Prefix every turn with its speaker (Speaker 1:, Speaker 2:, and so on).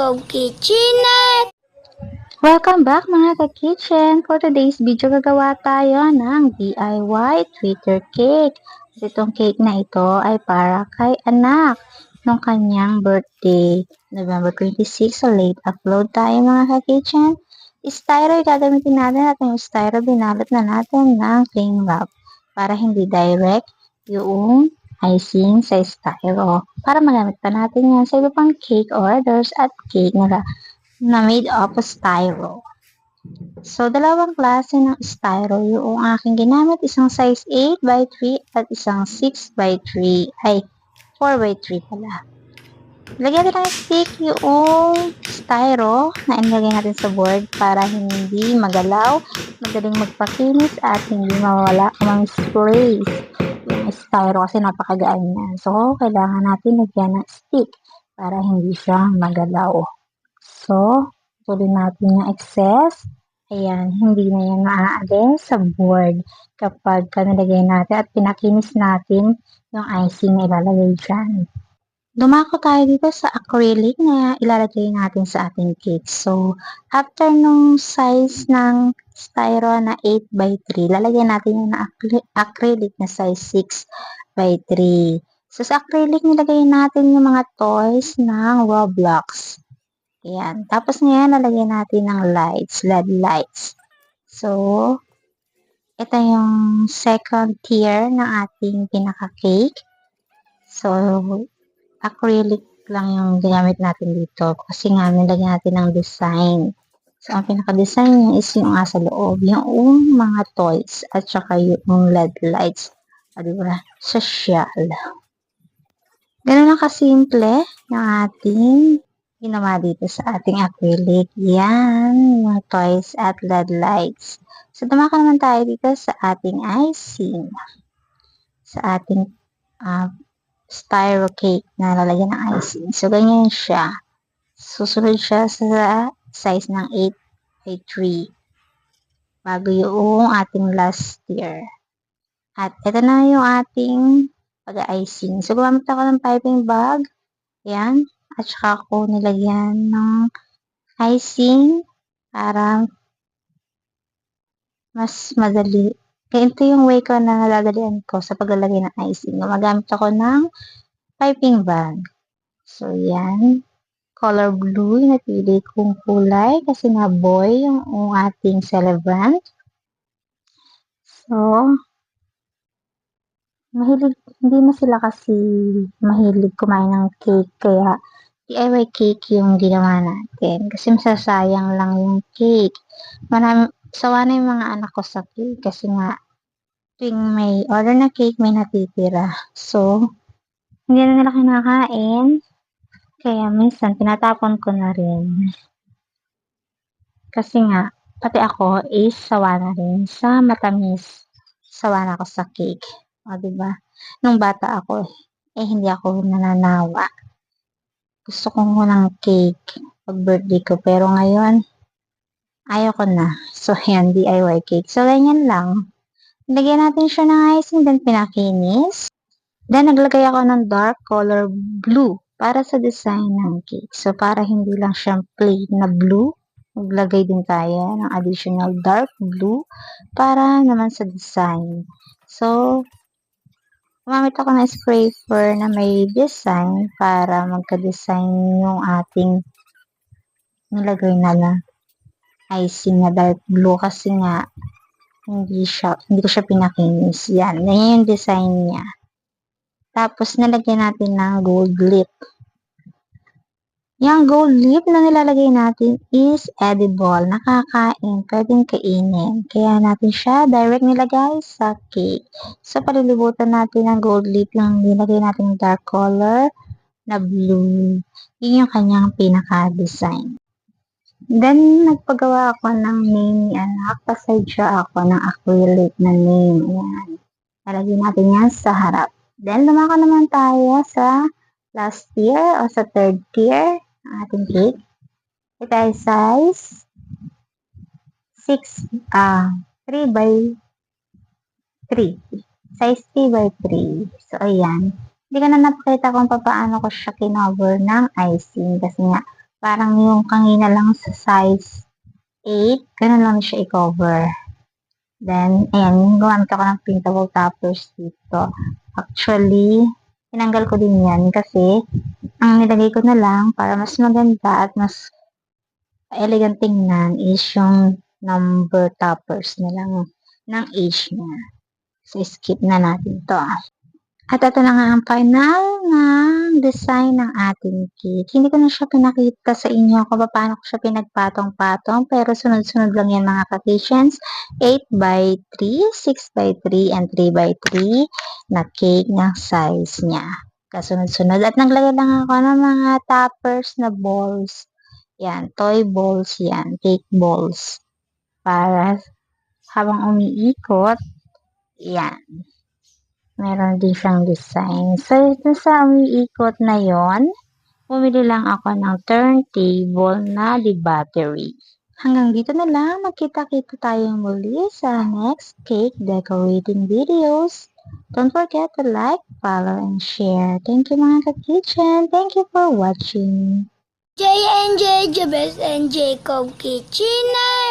Speaker 1: Kitchenette!
Speaker 2: Welcome back mga ka-kitchen! For today's video, gagawa tayo ng DIY Twitter cake. At itong cake na ito ay para kay anak nung kanyang birthday. November 26, so late upload tayo mga ka-kitchen. Styro gagamitin natin at yung styro binalot na natin ng cling wrap para hindi direct yung icing sa styro. Para magamit pa natin yan sa iba pang cake orders at cake na made up of styro. So, dalawang klase ng styro yung aking ginamit. Isang size 8 by 3 at isang 6 by 3. Ay, 4 by 3 pala. Lagyan natin ng stick yung styro na inilagay natin sa board para hindi magalaw, madaling magpakinis at hindi mawala ang misplace yung styro kasi napakagaan yan. So, kailangan natin lagyan ng stick para hindi siya magalaw. So, tuloy natin yung excess. Ayan, hindi na yan maaalis sa board kapag nilagay natin at pinakinis natin yung icing na ilalagay dyan. Dumako tayo dito sa acrylic na ilalagay natin sa ating cake. So, after nung size ng styro na 8 by 3, lalagyan natin yung acrylic na size 6 by 3. So, sa acrylic, nilagay natin yung mga toys ng Roblox. Ayan. Tapos ngayon, lalagyan natin ng lights, LED lights. So, ito yung second tier ng ating pinaka-cake. So, acrylic lang yung ginamit natin dito kasi nga nilagyan natin ng design. So, ang pinaka-design niya is yung sa loob, yung mga toys at saka yung LED lights. O, diba? Social. Ganun lang kasimple yung ating ginawa dito sa ating acrylic. Yan, mga toys at LED lights. So, dumaka naman tayo dito sa ating icing. Sa ating styro cake na lalagyan ng icing. So, ganyan siya. Susunod siya sa size ng 8 by 3. Bago yung ating last tier. At ito na yung ating pag-icing. So, gumamit ako ng piping bag. Yan. At saka ako nilagyan ng icing para mas madali. Kaya ito yung way ko na naladalian ko sa paglalagay ng icing. Gumagamit ako ng piping bag. So, yan. Color blue yung napili kong kulay kasi nga boy yung ating celebrant. So, hindi na sila kasi mahilig kumain ng cake kaya DIY cake yung ginawa natin. Kasi masasayang lang yung cake. Sawa na yung mga anak ko sa cake. Kasi nga, tuwing may order na cake, may natitira. So, hindi na nila kinakain. Kaya minsan, tinatapon ko na rin. Kasi nga, pati ako is sawa na rin sa matamis. Sawa na ako sa cake. O, diba? Nung bata ako, hindi ako nananawa. Gusto ko ng cake pag birthday ko. Pero ngayon, ayoko na. So, yan, DIY cake. So, ganyan lang. Lagyan natin siya ng icing, then pinakinis. Then, naglagay ako ng dark color blue para sa design ng cake. So, para hindi lang siya plain na blue, naglagay din tayo ng additional dark blue para naman sa design. So, gumamit ako ng sprayer na may design para magka-design yung ating nilagay na icing na dark blue kasi nga hindi ko siya pinakinis. Yan yung design niya. Tapos nilagyan natin ng gold lip. Yung gold lip na nilalagay natin is edible, nakakain, pwedeng kainin. Kaya natin siya direct nilagay sa cake. So, palilibutan natin ng gold lip yung nilagay natin dark color na blue. Yun yung kanyang pinaka-design. Then, nagpagawa ako ng name ni anak. Pasadya ako ng acrylic na name. Ayan. Nalagyan natin yan sa harap. Then, lumaka naman tayo sa last tier o sa third tier ng ating cake. Ito ay size 3 by 3. Size 3 by 3. So, ayan. Hindi ko na napakita kung paano ko siya kinover ng icing kasi nga Parang yung kanina lang sa size 8, ganun lang siya i-cover. Then, ayan, gumamit ako ng printable toppers dito. Actually, tinanggal ko din yan kasi ang nilagay ko na lang para mas maganda at mas elegant tingnan is yung number toppers na lang ng age niya. So, skip na natin to. At ito na nga ang final na design ng ating cake. Hindi ko na siya pinakita sa inyo kung paano ko siya pinagpatong-patong, pero sunod-sunod lang yan mga ka-kitchens. 8x3, 6x3, and 3x3 na cake ng size niya. Kasunod-sunod. At naglagay lang ako ng mga toppers na balls. Yan, toy balls yan, cake balls. Para habang umiikot, yan, meron din siyang design. So, ito sa umiikot na yon, bumili lang ako ng turntable na di battery. Hanggang dito na lang. Magkita-kita tayong muli sa next cake decorating videos. Don't forget to like, follow, and share. Thank you mga ka-kitchen. Thank you for watching.
Speaker 1: J and J, Jabez and Jacob Kitchenet.